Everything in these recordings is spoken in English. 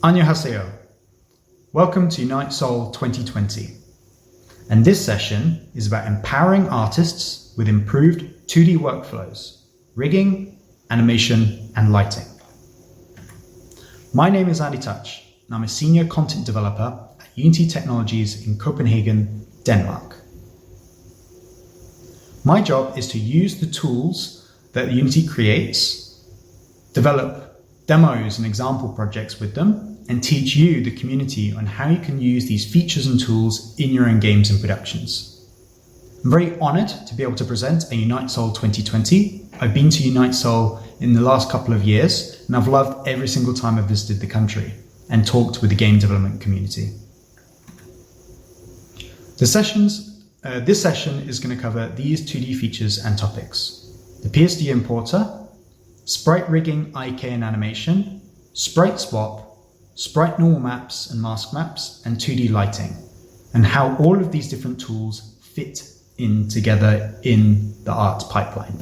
안녕하세요. Welcome to Unitye서 2020. And this session is about empowering artists with improved 2D workflows, rigging, animation, and lighting. My name is Andy Touch, and I'm a senior content developer at Unity Technologies in Copenhagen, Denmark. My job is to use the tools that Unity creates, develop demos and example projects with them, and teach you, the community, on how you can use these features and tools in your own games and productions. I'm very honored to be able to present a Unityeso 2020. I've been to Unityeso in the last couple of years, and I've loved every single time I've visited the country and talked with the game development community. This session is going to cover these 2D features and topics: the PSD Importer, sprite rigging, IK and animation, Sprite Swap, sprite normal maps and mask maps, and 2D lighting, and how all of these different tools fit in together in the art pipeline.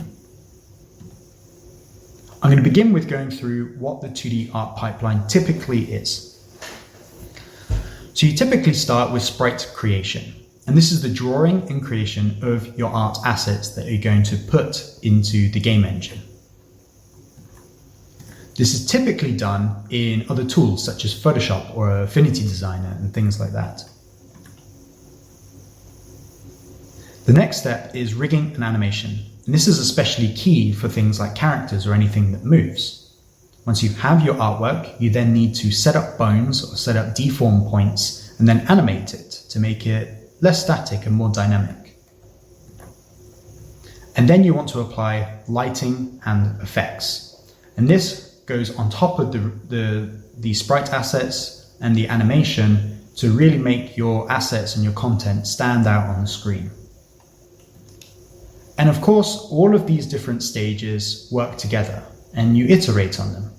I'm going to begin with going through what the 2D art pipeline typically is. So you typically start with sprite creation, and this is the drawing and creation of your art assets that you're going to put into the game engine. This is typically done in other tools such as Photoshop or Affinity Designer and things like that. The next step is rigging and animation, and this is especially key for things like characters or anything that moves. Once you have your artwork, you then need to set up bones or set up deform points and then animate it to make it less static and more dynamic. And then you want to apply lighting and effects, and this goes on top of the sprite assets and the animation to really make your assets and your content stand out on the screen. And of course, all of these different stages work together and you iterate on them.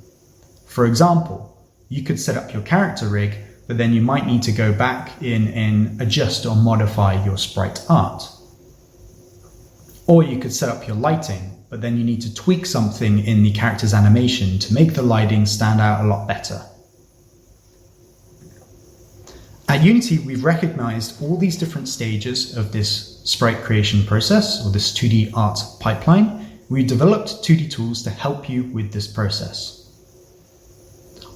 For example, you could set up your character rig, but then you might need to go back in and adjust or modify your sprite art. Or you could set up your lighting, but then you need to tweak something in the character's animation to make the lighting stand out a lot better. At Unity, we've recognized all these different stages of this sprite creation process, or this 2D art pipeline. We've developed 2D tools to help you with this process.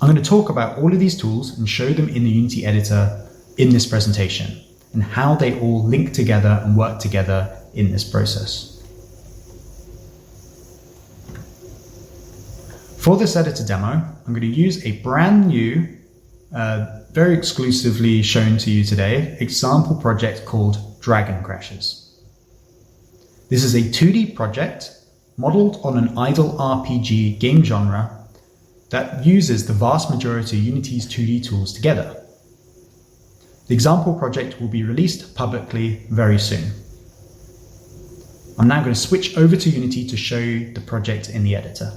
I'm going to talk about all of these tools and show them in the Unity editor in this presentation, and how they all link together and work together in this process. For this editor demo, I'm going to use a brand new, very exclusively shown to you today, example project called Dragon Crashes. This is a 2D project modeled on an idle RPG game genre that uses the vast majority of Unity's 2D tools together. The example project will be released publicly very soon. I'm now going to switch over to Unity to show you the project in the editor.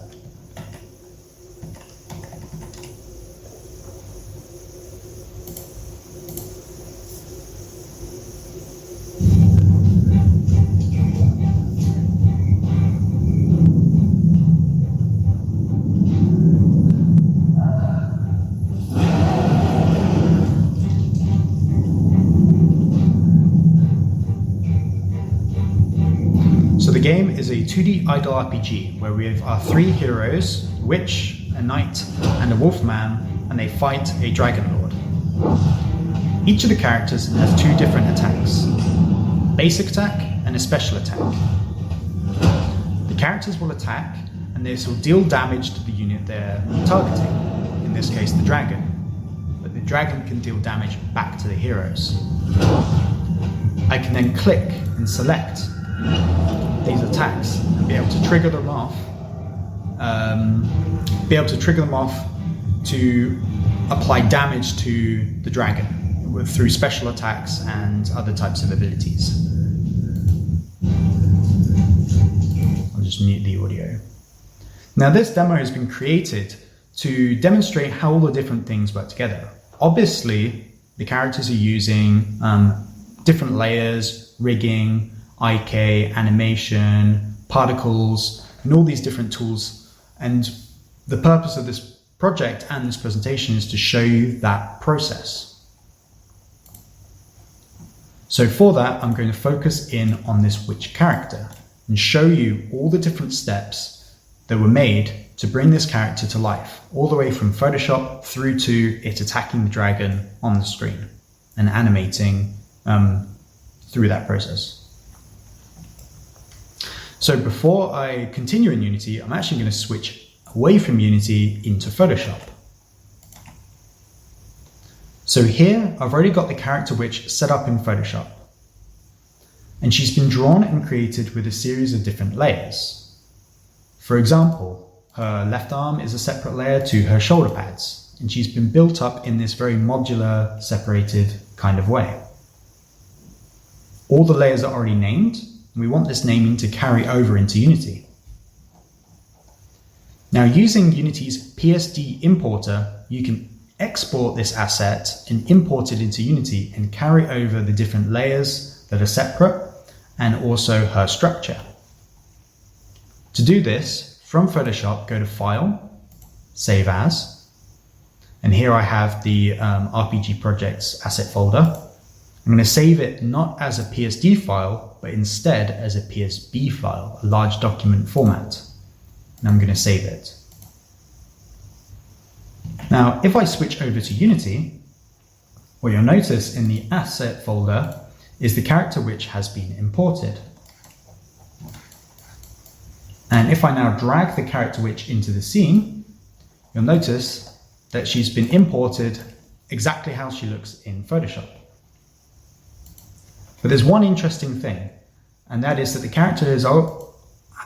The game is a 2D idle RPG where we have our three heroes, a witch, a knight, and a wolfman, and they fight a dragon lord. Each of the characters has two different attacks: basic attack and a special attack. The characters will attack, and this will deal damage to the unit they're targeting, in this case the dragon, but the dragon can deal damage back to the heroes. I can then click and select these attacks and be able to trigger them off, to apply damage to the dragon through special attacks and other types of abilities. I'll just mute the audio. Now this demo has been created to demonstrate how all the different things work together. Obviously, the characters are using different layers, rigging, IK, animation, particles, and all these different tools. And the purpose of this project and this presentation is to show you that process. So for that, I'm going to focus in on this witch character and show you all the different steps that were made to bring this character to life, all the way from Photoshop through to it attacking the dragon on the screen and animating through that process. So before I continue in Unity, I'm actually going to switch away from Unity into Photoshop. So here, I've already got the character witch set up in Photoshop. And she's been drawn and created with a series of different layers. For example, her left arm is a separate layer to her shoulder pads, and she's been built up in this very modular, separated kind of way. All the layers are already named, and we want this naming to carry over into Unity. Now, using Unity's PSD Importer, you can export this asset and import it into Unity and carry over the different layers that are separate and also her structure. To do this, from Photoshop, go to File, Save As, and here I have the RPG Projects asset folder. I'm going to save it not as a PSD file, but instead as a PSB file, a large document format. And I'm going to save it. Now, if I switch over to Unity, what you'll notice in the asset folder is the character which has been imported. And if I now drag the character witch into the scene, you'll notice that she's been imported exactly how she looks in Photoshop. But there's one interesting thing, and that is that the character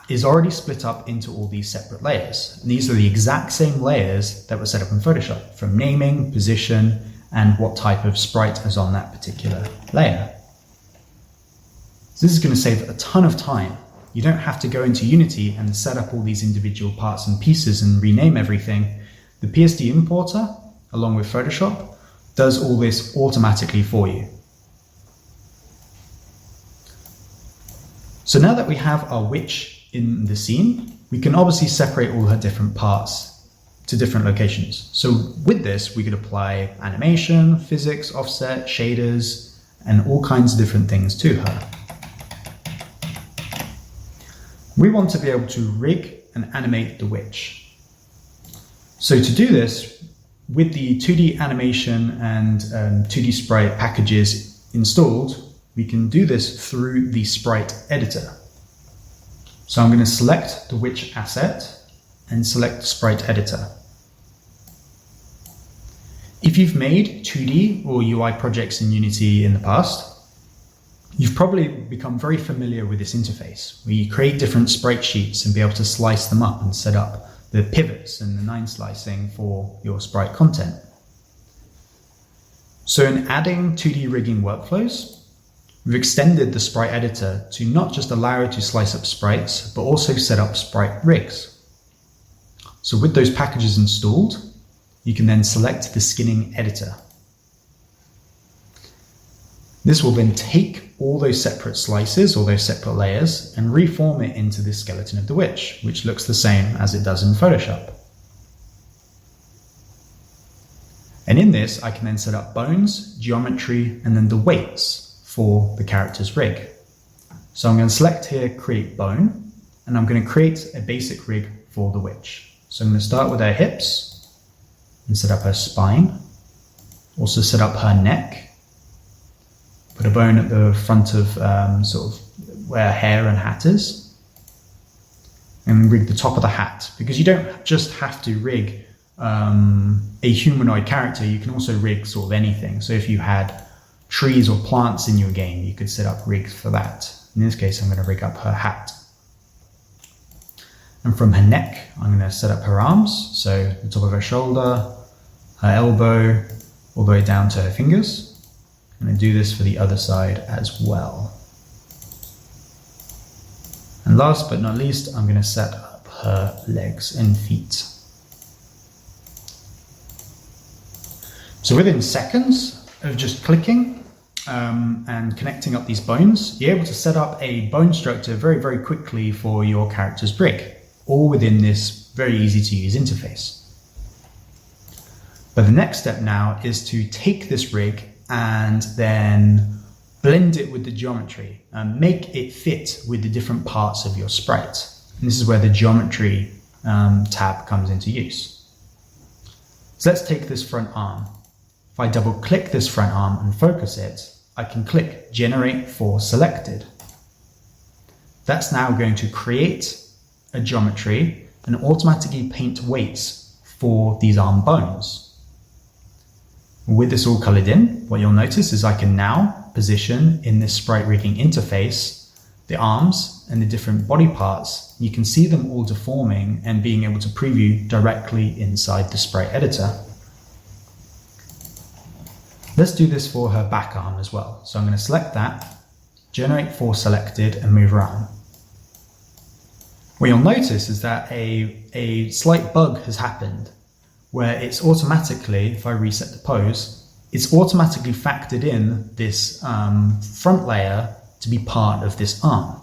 is already split up into all these separate layers. And these are the exact same layers that were set up in Photoshop, from naming, position, and what type of sprite is on that particular layer. So this is going to save a ton of time. You don't have to go into Unity and set up all these individual parts and pieces and rename everything. The PSD Importer, along with Photoshop, does all this automatically for you. So now that we have our witch in the scene, we can obviously separate all her different parts to different locations. So with this, we could apply animation, physics, offset, shaders, and all kinds of different things to her. We want to be able to rig and animate the witch. So to do this, with the 2D animation and 2D sprite packages installed, we can do this through the sprite editor. So I'm going to select the witch asset and select sprite editor. If you've made 2D or UI projects in Unity in the past, you've probably become very familiar with this interface, where you create different sprite sheets and be able to slice them up and set up the pivots and the 9 slicing for your sprite content. So in adding 2D rigging workflows, we've extended the sprite editor to not just allow you to slice up sprites, but also set up sprite rigs. So with those packages installed, you can then select the skinning editor. This will then take all those separate slices or those separate layers and reform it into the skeleton of the witch, which looks the same as it does in Photoshop. And in this, I can then set up bones, geometry, and then the weights for the character's rig. So I'm going to select here, create bone, and I'm going to create a basic rig for the witch. So I'm going to start with her hips and set up her spine, also set up her neck, put a bone at the front of sort of where hair and hat is, and rig the top of the hat, because you don't just have to rig a humanoid character, you can also rig sort of anything. So if you had trees or plants in your game, you could set up rigs for that. In this case, I'm going to rig up her hat. And from her neck, I'm going to set up her arms, so the top of her shoulder, her elbow, all the way down to her fingers. I'm going to do this for the other side as well. And last but not least, I'm going to set up her legs and feet. So within seconds of just clicking and connecting up these bones, you're able to set up a bone structure very, very quickly for your character's rig, all within this very easy to use interface. But the next step now is to take this rig and then blend it with the geometry and make it fit with the different parts of your sprite. And this is where the geometry tab comes into use. So let's take this front arm. If I double click this front arm and focus it, I can click Generate for Selected. That's now going to create a geometry and automatically paint weights for these arm bones. With this all colored in, what you'll notice is I can now position in this sprite rigging interface the arms and the different body parts. You can see them all deforming and being able to preview directly inside the sprite editor. Let's do this for her back arm as well. So I'm going to select that, generate for selected, and move around. What you'll notice is that a slight bug has happened where it's automatically, if I reset the pose, it's automatically factored in this front layer to be part of this arm.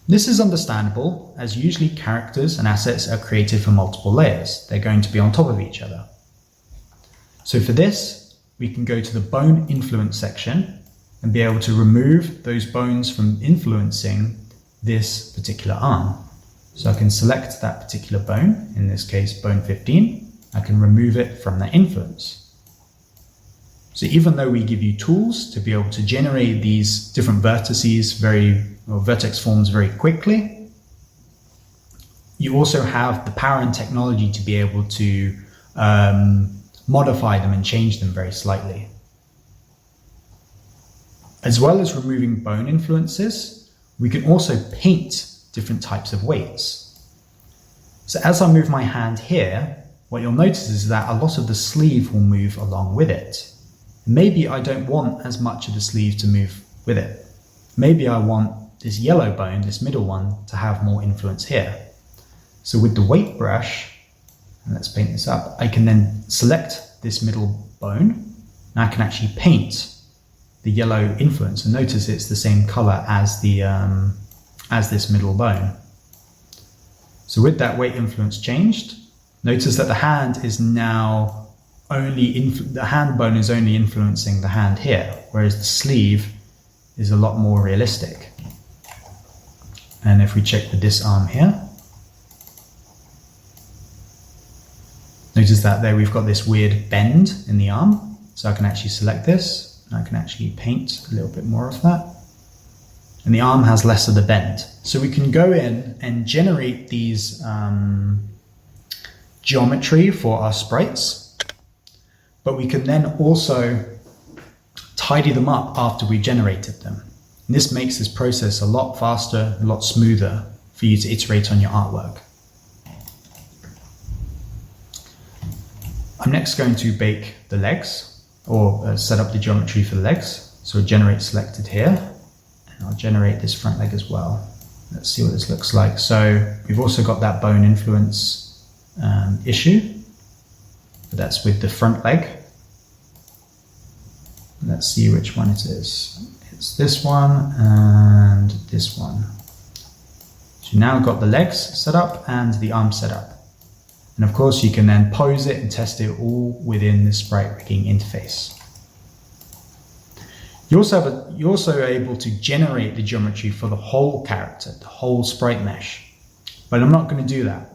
This is understandable, as usually characters and assets are created for multiple layers. They're going to be on top of each other. So for this, we can go to the bone influence section and be able to remove those bones from influencing this particular arm. So I can select that particular bone, in this case bone 15, I can remove it from that influence. So even though we give you tools to be able to generate these different vertices vertex forms very quickly, you also have the power and technology to be able to modify them and change them very slightly. As well as removing bone influences, we can also paint different types of weights. So as I move my hand here, what you'll notice is that a lot of the sleeve will move along with it. Maybe I don't want as much of the sleeve to move with it. Maybe I want this yellow bone, this middle one, to have more influence here. So with the weight brush, and let's paint this up, I can then select this middle bone, and I can actually paint the yellow influence. And notice it's the same color as this middle bone. So with that weight influence changed, notice that the hand is now the hand bone is only influencing the hand here, whereas the sleeve is a lot more realistic. And if we check with this arm here, notice that there we've got this weird bend in the arm. So I can actually select this, and I can actually paint a little bit more of that. And the arm has less of the bend. So we can go in and generate these geometry for our sprites, but we can then also tidy them up after we've generated them. And this makes this process a lot faster, a lot smoother for you to iterate on your artwork. I'm next going to bake the legs, or set up the geometry for the legs. So generate selected here, and I'll generate this front leg as well. Let's see what this looks like. So we've also got that bone influence issue, but that's with the front leg. Let's see which one it is. It's this one and this one. So now I've got the legs set up and the arm set up. And of course you can then pose it and test it all within the sprite rigging interface. You're also able to generate the geometry for the whole character, the whole sprite mesh. But I'm not going to do that,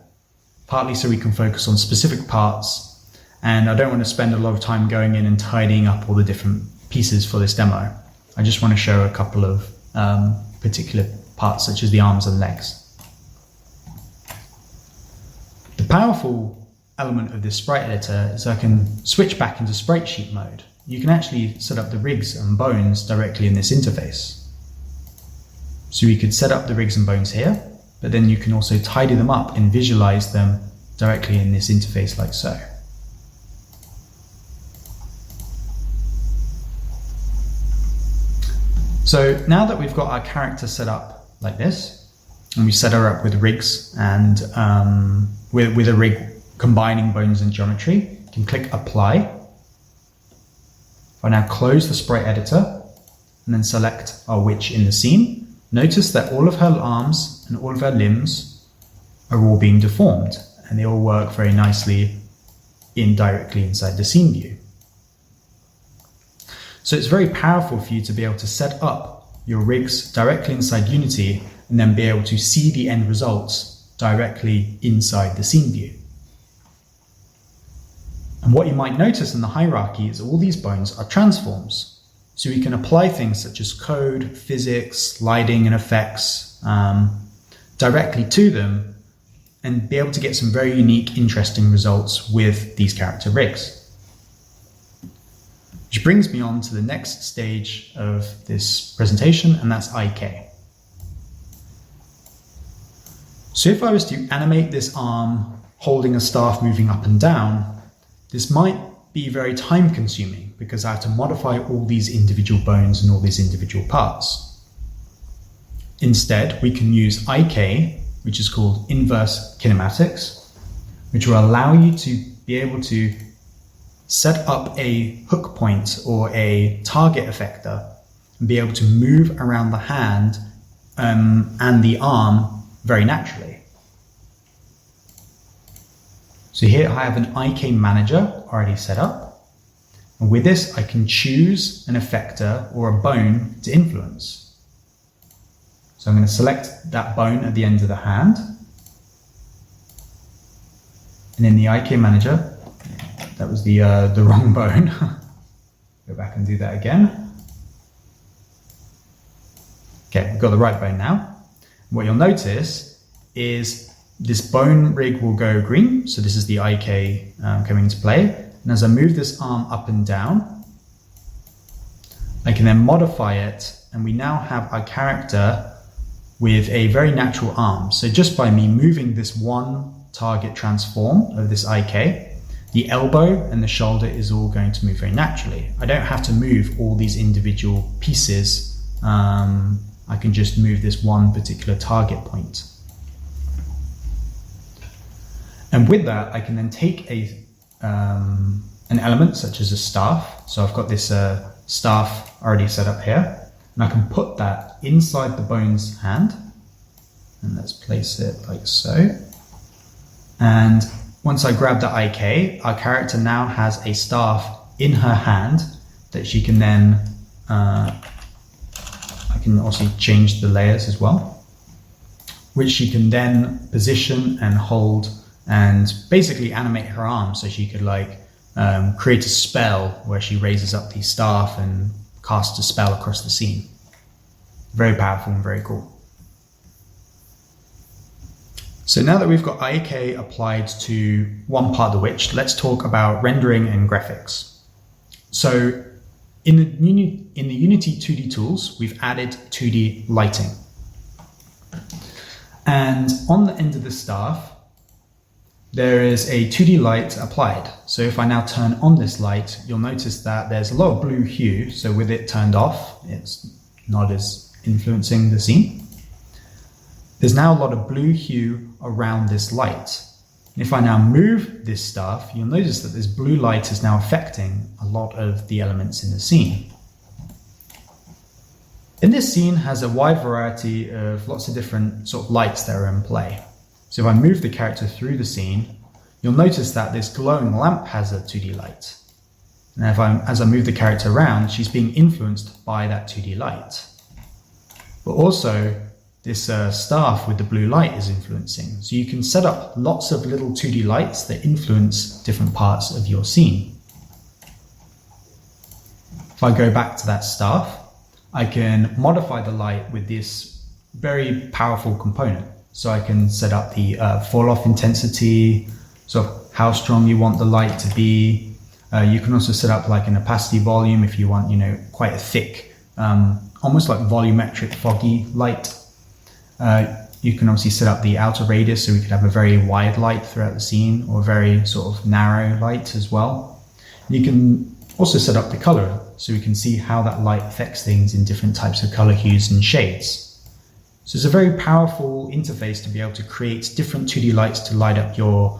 partly so we can focus on specific parts, and I don't want to spend a lot of time going in and tidying up all the different pieces for this demo. I just want to show a couple of particular parts, such as the arms and legs. The powerful element of this sprite editor is I can switch back into sprite sheet mode. You can actually set up the rigs and bones directly in this interface. So we could set up the rigs and bones here, but then you can also tidy them up and visualize them directly in this interface like so. So now that we've got our character set up like this, and we set her up with rigs and with a rig combining bones and geometry, you can click apply. If I now close the sprite editor and then select our witch in the scene, notice that all of her arms and all of her limbs are all being deformed, and they all work very nicely directly inside the scene view. So it's very powerful for you to be able to set up your rigs directly inside Unity and then be able to see the end results directly inside the scene view. And what you might notice in the hierarchy is all these bones are transforms. So we can apply things such as code, physics, lighting and effects directly to them and be able to get some very unique, interesting results with these character rigs. Which brings me on to the next stage of this presentation, and that's IK. So if I was to animate this arm holding a staff moving up and down, this might be very time consuming because I have to modify all these individual bones and all these individual parts. Instead, we can use IK, which is called inverse kinematics, which will allow you to be able to set up a hook point or a target effector and be able to move around the hand and the arm very naturally. So here I have an IK manager already set up. And with this, I can choose an effector or a bone to influence. So I'm going to select that bone at the end of the hand. And in the IK manager, that was the wrong bone. Go back and do that again. Okay, we've got the right bone now. What you'll notice is this bone rig will go green. So this is the IK coming into play. And as I move this arm up and down, I can then modify it. And we now have our character with a very natural arm. So just by me moving this one target transform of this IK, the elbow and the shoulder is all going to move very naturally. I don't have to move all these individual pieces. I can just move this one particular target point. And with that, I can then take an element such as a staff. So I've got this staff already set up here, and I can put that inside the bone's hand. And let's place it like so. And once I grab the IK, our character now has a staff in her hand that she can then, I can also change the layers as well, which she can then position and hold and basically animate her arm. So she could create a spell where she raises up the staff and casts a spell across the scene. Very powerful and very cool. So now that we've got IK applied to one part of the Witch, let's talk about rendering and graphics. So in the Unity 2D tools, we've added 2D lighting. And on the end of the staff, there is a 2D light applied. So if I now turn on this light, you'll notice that there's a lot of blue hue. So with it turned off, it's not as influencing the scene. There's now a lot of blue hue around this light. If I now move this staff, you'll notice that this blue light is now affecting a lot of the elements in the scene. And this scene has a wide variety of lots of different sort of lights that are in play. So if I move the character through the scene, you'll notice that this glowing lamp has a 2D light. And as I move the character around, she's being influenced by that 2D light. But also, this staff with the blue light is influencing. So you can set up lots of little 2D lights that influence different parts of your scene. If I go back to that staff, I can modify the light with this very powerful component. So I can set up the fall off intensity, so how strong you want the light to be. You can also set up like an opacity volume if you want, quite a thick, almost like volumetric foggy light. You can obviously set up the outer radius, so we could have a very wide light throughout the scene, or a very sort of narrow light as well. You can also set up the color, so we can see how that light affects things in different types of color hues and shades. So it's a very powerful interface to be able to create different 2D lights to light up your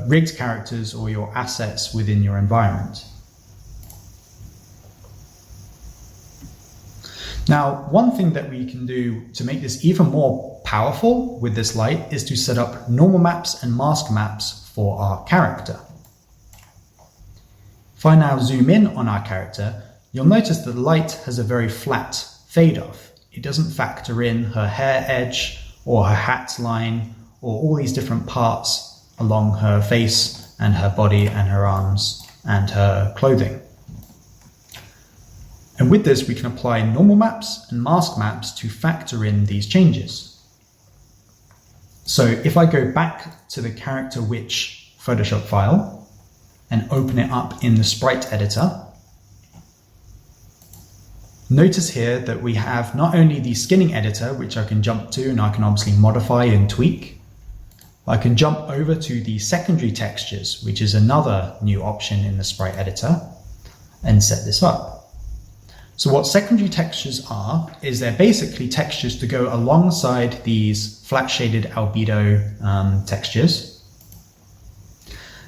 rigged characters or your assets within your environment. Now, one thing that we can do to make this even more powerful with this light is to set up normal maps and mask maps for our character. If I now zoom in on our character, you'll notice that the light has a very flat fade off. It doesn't factor in her hair edge or her hat line or all these different parts along her face and her body and her arms and her clothing. And with this, we can apply normal maps and mask maps to factor in these changes. So if I go back to the character Witch Photoshop file and open it up in the sprite editor, notice here that we have not only the skinning editor, which I can jump to and I can obviously modify and tweak, but I can jump over to the secondary textures, which is another new option in the sprite editor, and set this up. So what secondary textures are, is they're basically textures to go alongside these flat shaded albedo textures.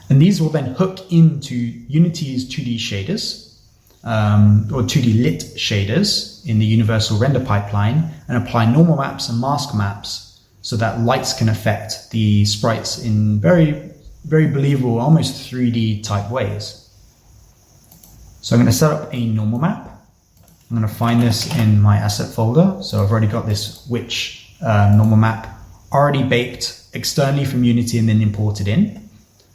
And these will then hook into Unity's 2D shaders, or 2D lit shaders in the universal render pipeline, and apply normal maps and mask maps so that lights can affect the sprites in very, very believable, almost 3D type ways. So I'm going to set up a normal map. I'm going to find this in my asset folder. So I've already got this Witch normal map already baked externally from Unity and then imported in.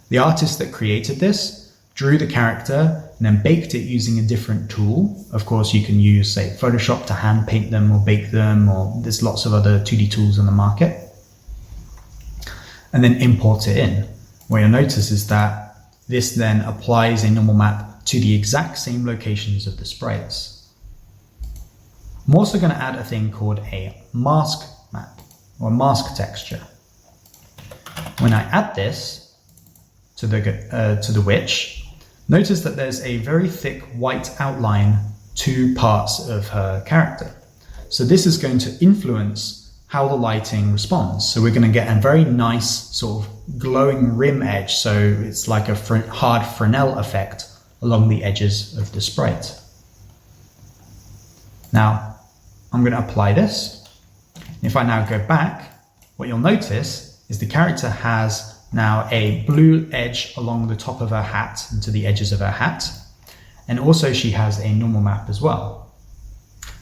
The artist that created this drew the character and then baked it using a different tool. Of course, you can use, say, Photoshop to hand paint them or bake them, or there's lots of other 2D tools on the market. And then import it in. What you'll notice is that this then applies a normal map to the exact same locations of the sprites. I'm also going to add a thing called a mask map, or mask texture. When I add this to the witch, notice that there's a very thick white outline to parts of her character. So this is going to influence how the lighting responds. So we're going to get a very nice sort of glowing rim edge. So it's like a hard Fresnel effect along the edges of the sprite. Now, I'm going to apply this. If I now go back, what you'll notice is the character has now a blue edge along the top of her hat and to the edges of her hat. And also she has a normal map as well.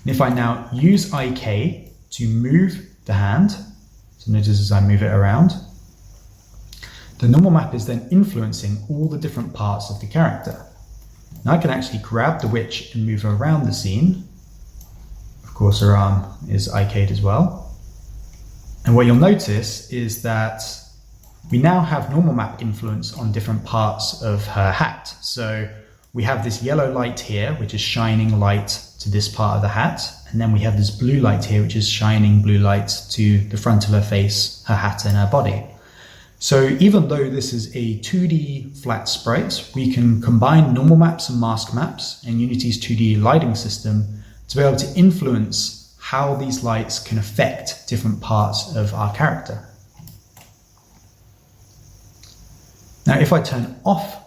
And if I now use IK to move the hand, so notice as I move it around, the normal map is then influencing all the different parts of the character. Now I can actually grab the witch and move her around the scene. Of course, her arm is IK'd as well. And what you'll notice is that we now have normal map influence on different parts of her hat. So we have this yellow light here, which is shining light to this part of the hat. And then we have this blue light here, which is shining blue light to the front of her face, her hat, and her body. So even though this is a 2D flat sprite, we can combine normal maps and mask maps in Unity's 2D lighting system to be able to influence how these lights can affect different parts of our character. Now, if I turn off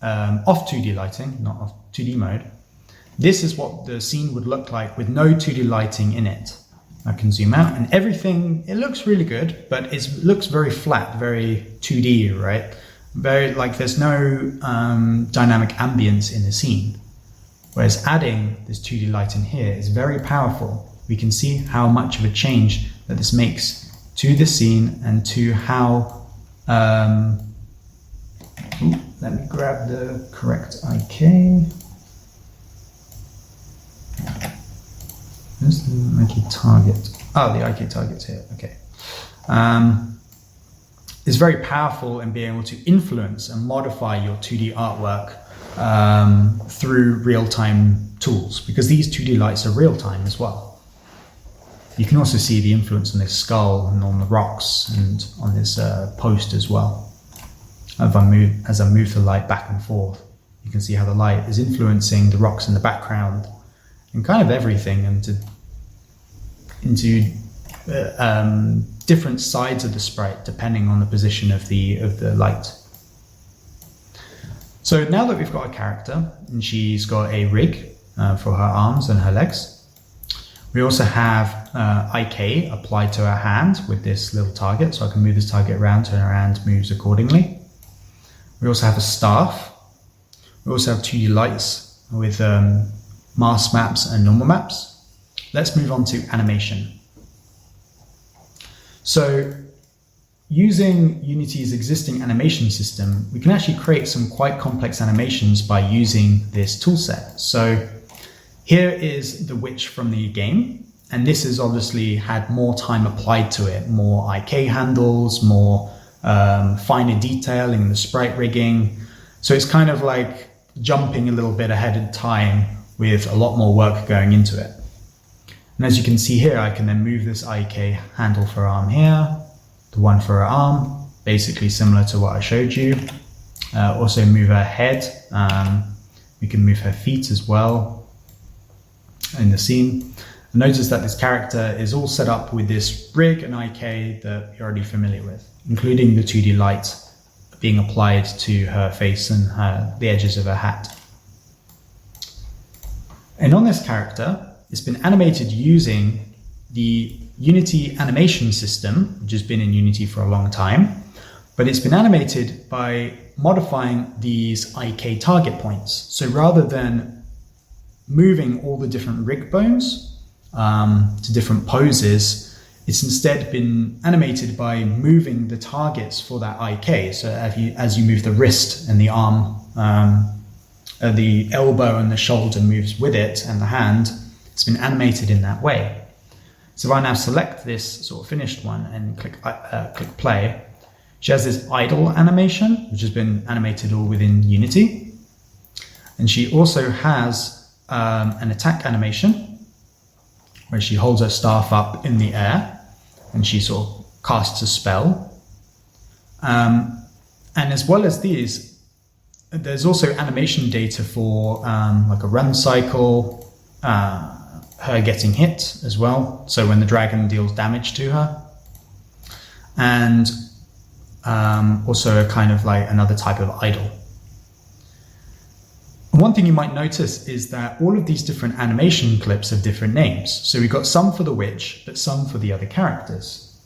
2D lighting, not off 2D mode, this is what the scene would look like with no 2D lighting in it. I can zoom out and everything, it looks really good, but it looks very flat, very 2D, right? Very, like there's no dynamic ambience in the scene. Whereas adding this 2D light in here is very powerful. We can see how much of a change that this makes to the scene and to how, let me grab the correct IK. Where's the IK target? Oh, the IK target's here, okay. It's very powerful in being able to influence and modify your 2D artwork through real-time tools, because these 2D lights are real-time as well. You can also see the influence on this skull and on the rocks and on this post as well. As I move the light back and forth, you can see how the light is influencing the rocks in the background and kind of everything into different sides of the sprite depending on the position of the light. So now that we've got a character and she's got a rig for her arms and her legs, we also have IK applied to her hand with this little target, so I can move this target around so her hand moves accordingly. We also have a staff, We also have 2D lights with mask maps and normal maps. Let's move on to animation. So using Unity's existing animation system, we can actually create some quite complex animations by using this toolset. So here is the witch from the game, and this has obviously had more time applied to it, more IK handles, more finer detailing in the sprite rigging. So it's kind of like jumping a little bit ahead of time with a lot more work going into it. And as you can see here, I can then move this IK handle for her arm here, the one for her arm, basically similar to what I showed you. Also move her head. We can move her feet as well in the scene. And notice that this character is all set up with this rig and IK that you're already familiar with, including the 2D light being applied to her face and the edges of her hat. And on this character, it's been animated using the Unity animation system, which has been in Unity for a long time, but it's been animated by modifying these IK target points. So rather than moving all the different rig bones to different poses, it's instead been animated by moving the targets for that IK. So as you move the wrist and the arm, the elbow and the shoulder moves with it, and the hand, it's been animated in that way. So if I now select this sort of finished one and click play, she has this idle animation, which has been animated all within Unity. And she also has an attack animation, where she holds her staff up in the air and she sort of casts a spell. And as well as these, there's also animation data for like a run cycle, her getting hit as well, so when the dragon deals damage to her, and also a kind of like another type of idle. One thing you might notice is that all of these different animation clips have different names. So we've got some for the witch, but some for the other characters.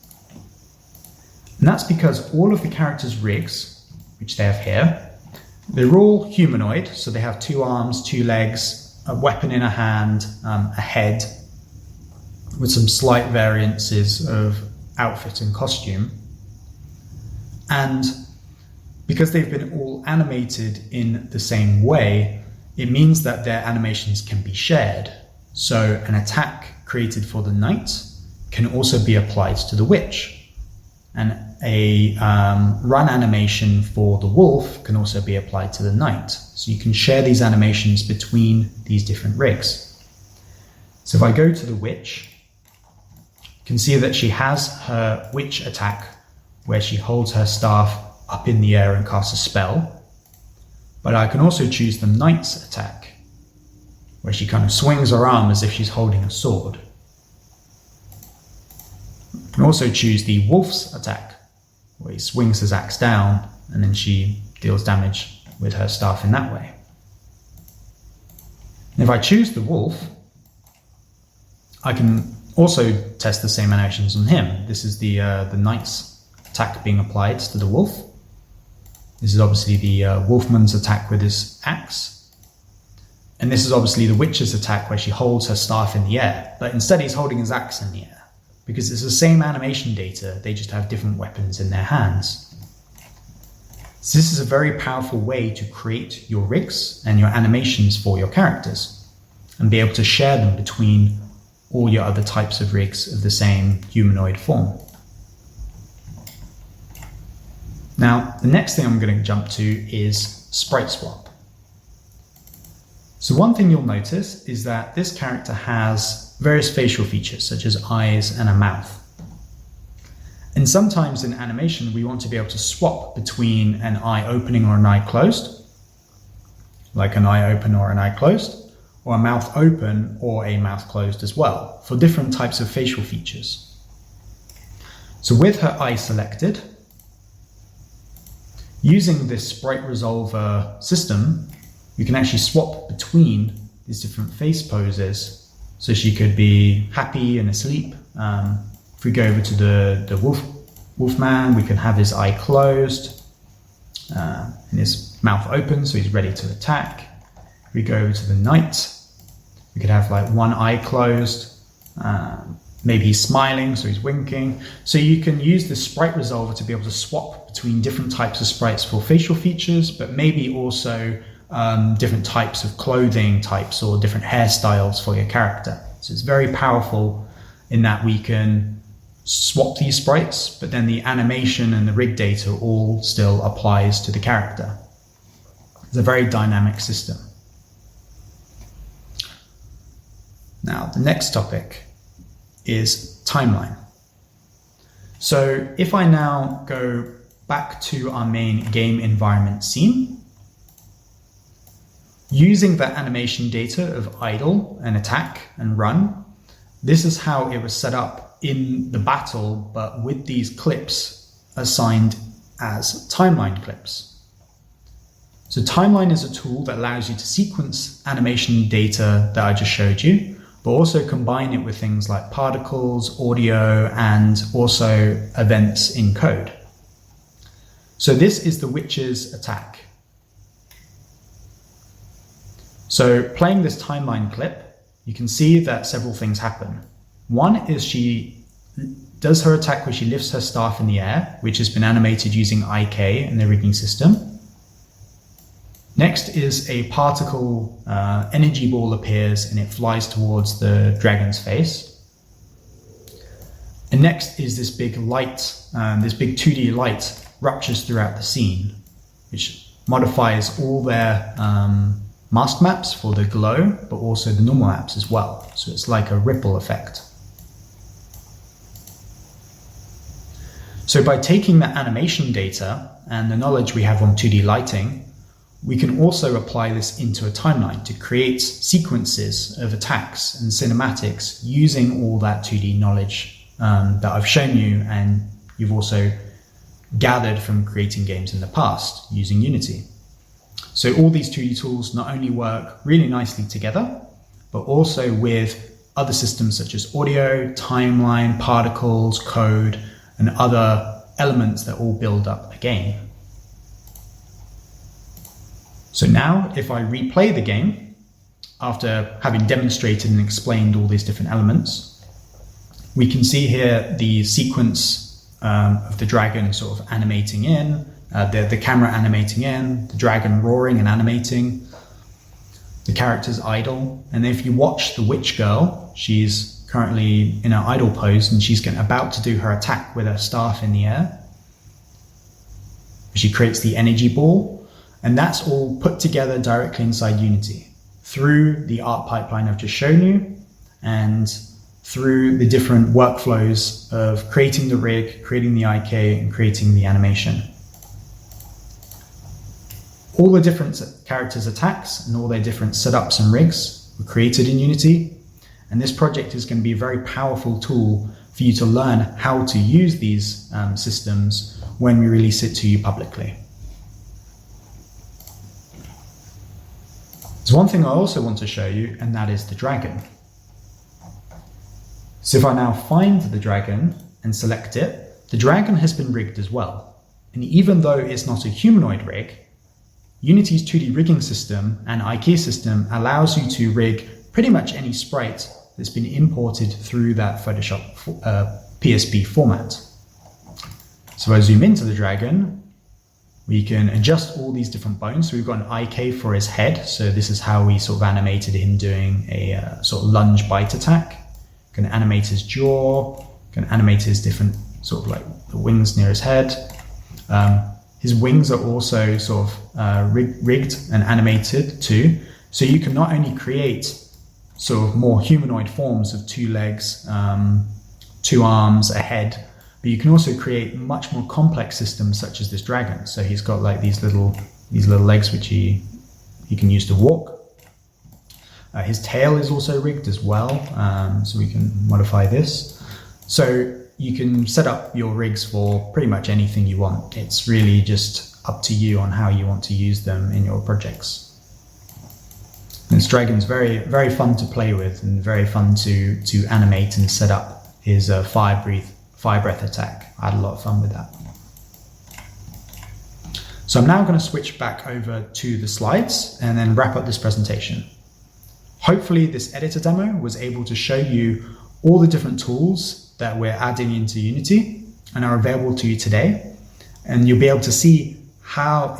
And that's because all of the characters' rigs, which they have here, they're all humanoid. So they have 2 arms, 2 legs, a weapon in a hand, a head, with some slight variances of outfit and costume. And because they've been all animated in the same way, it means that their animations can be shared. So an attack created for the knight can also be applied to the witch. And a run animation for the wolf can also be applied to the knight. So you can share these animations between these different rigs. So if I go to the witch, you can see that she has her witch attack, where she holds her staff up in the air and casts a spell. But I can also choose the knight's attack, where she kind of swings her arm as if she's holding a sword. I can also choose the wolf's attack, where he swings his axe down and then she deals damage with her staff in that way. And if I choose the wolf, I can also test the same animations on him. This is the knight's attack being applied to the wolf. This is obviously the wolfman's attack with his axe. And this is obviously the witch's attack, where she holds her staff in the air, but instead he's holding his axe in the air, because it's the same animation data, they just have different weapons in their hands. So this is a very powerful way to create your rigs and your animations for your characters, and be able to share them between all your other types of rigs of the same humanoid form. Now, the next thing I'm going to jump to is Sprite Swap. So one thing you'll notice is that this character has various facial features, such as eyes and a mouth. And sometimes in animation, we want to be able to swap between an eye opening or an eye closed, like an eye open or an eye closed, or a mouth open or a mouth closed as well, for different types of facial features. So with her eye selected, using this sprite resolver system, you can actually swap between these different face poses. So she could be happy and asleep. If we go over to the wolfman, we can have his eye closed, and his mouth open, so he's ready to attack. We go to the knight. We could have like one eye closed. Maybe he's smiling, so he's winking. So you can use the sprite resolver to be able to swap between different types of sprites for facial features, but maybe also different types of clothing types or different hairstyles for your character. So it's very powerful in that we can swap these sprites, but then the animation and the rig data all still applies to the character. It's a very dynamic system. Now, the next topic is timeline. So if I now go back to our main game environment scene, using the animation data of idle and attack and run, this is how it was set up in the battle, but with these clips assigned as timeline clips. So timeline is a tool that allows you to sequence animation data that I just showed you, but also combine it with things like particles, audio, and also events in code. So this is the witch's attack. So playing this timeline clip, you can see that several things happen. One is she does her attack where she lifts her staff in the air, which has been animated using IK and the rigging system. Next is a particle energy ball appears and it flies towards the dragon's face. And next is this big light, this big 2D light ruptures throughout the scene, which modifies all their mask maps for the glow, but also the normal maps as well. So it's like a ripple effect. So by taking the animation data and the knowledge we have on 2D lighting, we can also apply this into a timeline to create sequences of attacks and cinematics using all that 2D knowledge that I've shown you and you've also gathered from creating games in the past using Unity. So all these 2D tools not only work really nicely together, but also with other systems such as audio, timeline, particles, code, and other elements that all build up a game. So now if I replay the game, after having demonstrated and explained all these different elements, we can see here the sequence of the dragon sort of animating in, the camera animating in, the dragon roaring and animating, the character's idle. And if you watch the witch girl, she's currently in her idle pose and she's about to do her attack with her staff in the air. She creates the energy ball. And that's all put together directly inside Unity through the art pipeline I've just shown you and through the different workflows of creating the rig, creating the IK, and creating the animation. All the different characters' attacks and all their different setups and rigs were created in Unity. And this project is going to be a very powerful tool for you to learn how to use these systems when we release it to you publicly. There's one thing I also want to show you, and that is the dragon. So if I now find the dragon and select it, the dragon has been rigged as well. And even though it's not a humanoid rig, Unity's 2D rigging system and IK system allows you to rig pretty much any sprite that's been imported through that Photoshop PSB format. So I zoom into the dragon, we can adjust all these different bones. So we've got an IK for his head. So this is how we sort of animated him doing a sort of lunge bite attack. Can animate his jaw, can animate his different sort of like the wings near his head. His wings are also sort of rigged and animated too. So you can not only create sort of more humanoid forms of 2 legs, 2 arms, a head, but you can also create much more complex systems such as this dragon. So he's got like these little legs which he can use to walk. His tail is also rigged as well, so we can modify this. So you can set up your rigs for pretty much anything you want. It's really just up to you on how you want to use them in your projects. This dragon's very, very fun to play with and very fun to animate and set up his fire breath attack. I had a lot of fun with that. So I'm now going to switch back over to the slides and then wrap up this presentation. Hopefully this editor demo was able to show you all the different tools that we're adding into Unity and are available to you today. And you'll be able to see how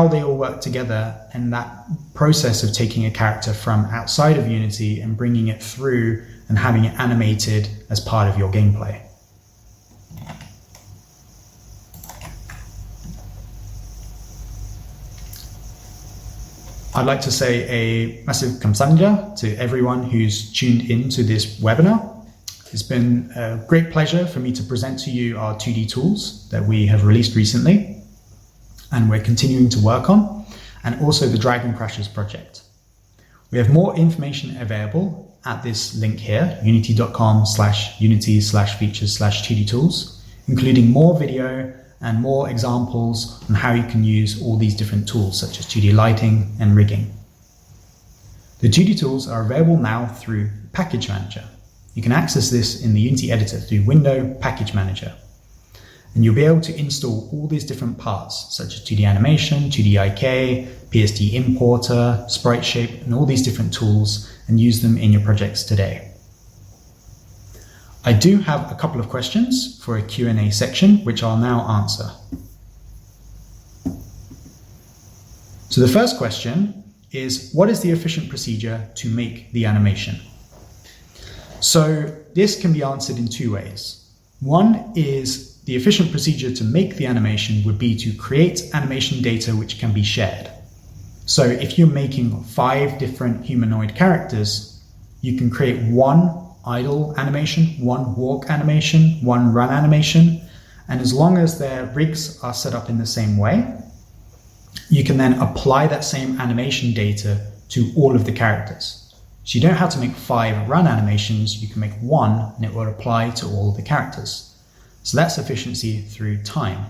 they all work together, and that process of taking a character from outside of Unity and bringing it through and having it animated as part of your gameplay. I'd like to say a massive 감사합니다 to everyone who's tuned into this webinar. It's been a great pleasure for me to present to you our 2D tools that we have released recently and we're continuing to work on, and also the Dragon Crashers project. We have more information available at this link here, unity.com/unity/features/2D tools, including more video and more examples on how you can use all these different tools such as 2D lighting and rigging. The 2D tools are available now through Package Manager. You can access this in the Unity editor through Window Package Manager. And you'll be able to install all these different parts such as 2D animation, 2D IK, PSD Importer, Sprite Shape, and all these different tools and use them in your projects today. I do have a couple of questions for a Q&A section, which I'll now answer. So the first question is, what is the efficient procedure to make the animation? So this can be answered in two ways. One is the efficient procedure to make the animation would be to create animation data which can be shared. So if you're making 5 different humanoid characters, you can create one idle animation, one walk animation, one run animation, and as long as their rigs are set up in the same way, you can then apply that same animation data to all of the characters. So you don't have to make 5 run animations, you can make one and it will apply to all the characters. So that's efficiency through time.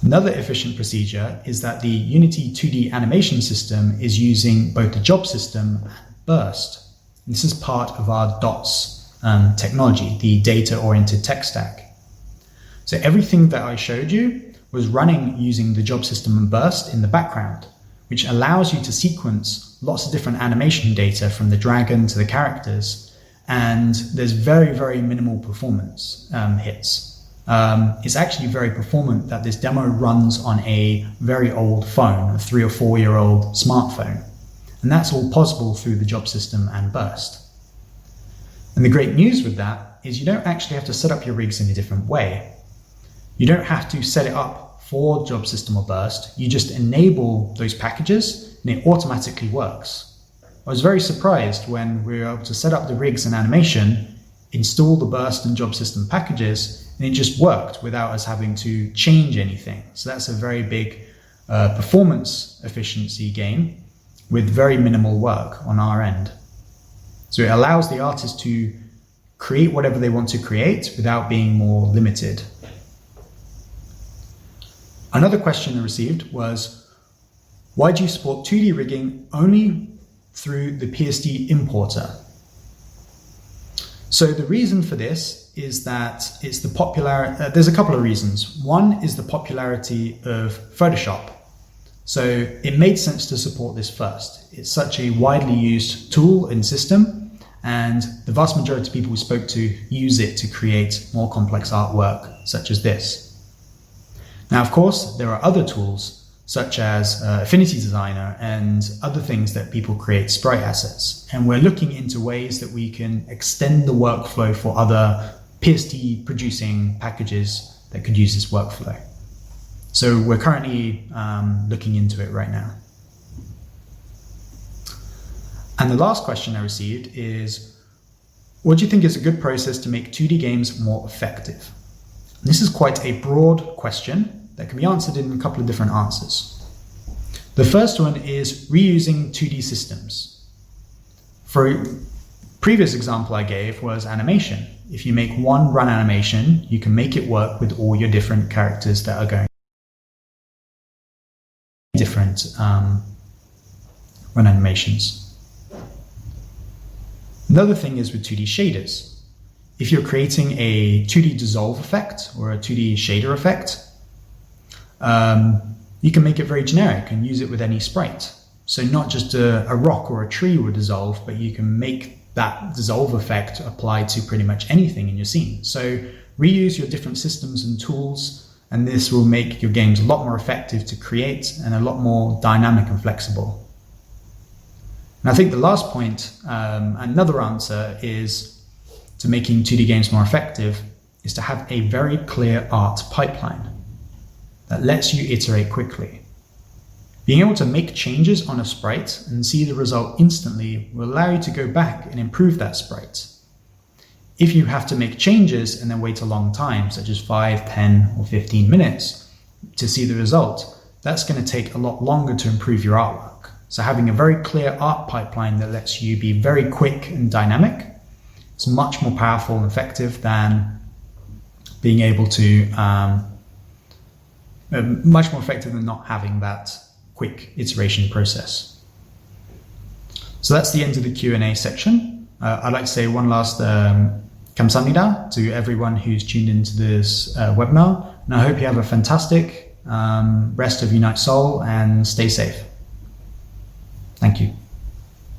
Another efficient procedure is that the Unity 2D animation system is using both the job system and burst. This is part of our DOTS technology, the data-oriented tech stack. So everything that I showed you was running using the job system and burst in the background, which allows you to sequence lots of different animation data from the dragon to the characters, and there's very, very minimal performance hits. It's actually very performant that this demo runs on a very old phone, a 3 or 4 year old smartphone. And that's all possible through the job system and burst. And the great news with that is you don't actually have to set up your rigs in a different way. You don't have to set it up for job system or burst. You just enable those packages and it automatically works. I was very surprised when we were able to set up the rigs and animation, install the burst and job system packages, and it just worked without us having to change anything. So that's a very big performance efficiency gain with very minimal work on our end. So it allows the artist to create whatever they want to create without being more limited. Another question I received was, why do you support 2D rigging only through the PSD Importer? So the reason for this is that it's the there's a couple of reasons. One is the popularity of Photoshop. So it made sense to support this first. It's such a widely used tool and system, and the vast majority of people we spoke to use it to create more complex artwork such as this. Now, of course, there are other tools such as Affinity Designer and other things that people create sprite assets. And we're looking into ways that we can extend the workflow for other PSD producing packages that could use this workflow. So we're currently looking into it right now. And the last question I received is, what do you think is a good process to make 2D games more effective? And this is quite a broad question that can be answered in a couple of different answers. The first one is reusing 2D systems. For a previous example I gave was animation. If you make one run animation, you can make it work with all your different characters that are going different run animations. Another thing is with 2D shaders. If you're creating a 2D dissolve effect or a 2D shader effect, you can make it very generic and use it with any sprite. So not just a rock or a tree will dissolve, but you can make that dissolve effect apply to pretty much anything in your scene. So reuse your different systems and tools, and this will make your games a lot more effective to create and a lot more dynamic and flexible. And I think the last point, another answer is to making 2D games more effective, is to have a very clear art pipeline that lets you iterate quickly. Being able to make changes on a sprite and see the result instantly will allow you to go back and improve that sprite. If you have to make changes and then wait a long time, such as 5, 10, or 15 minutes to see the result, that's going to take a lot longer to improve your artwork. So having a very clear art pipeline that lets you be very quick and dynamic is much more powerful and effective than being able to, much more effective than not having that quick iteration process. So that's the end of the Q&A section. I'd like to say one last 감사합니다 to everyone who's tuned into this webinar, and I hope you have a fantastic rest of Unite Soul and stay safe. Thank you.